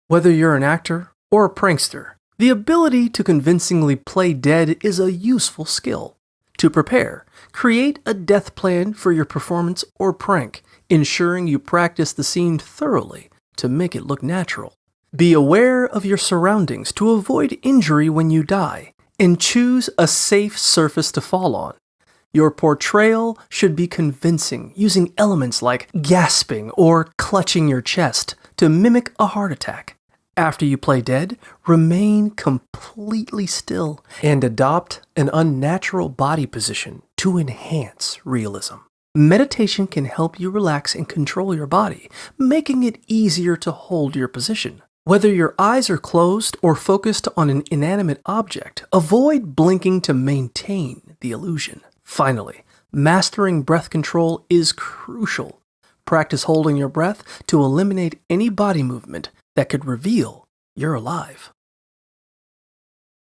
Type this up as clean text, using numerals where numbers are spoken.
Whether you're an actor or a prankster, the ability to convincingly play dead is a useful skill. To prepare, create a death plan for your performance or prank, ensuring you practice the scene thoroughly to make it look natural. Be aware of your surroundings to avoid injury when you die, and choose a safe surface to fall on. Your portrayal should be convincing, using elements like gasping or clutching your chest to mimic a heart attack. After you play dead, remain completely still and adopt an unnatural body position to enhance realism. Meditation can help you relax and control your body, making it easier to hold your position. Whether your eyes are closed or focused on an inanimate object, avoid blinking to maintain the illusion. Finally, mastering breath control is crucial. Practice holding your breath to eliminate any body movement that could reveal you're alive.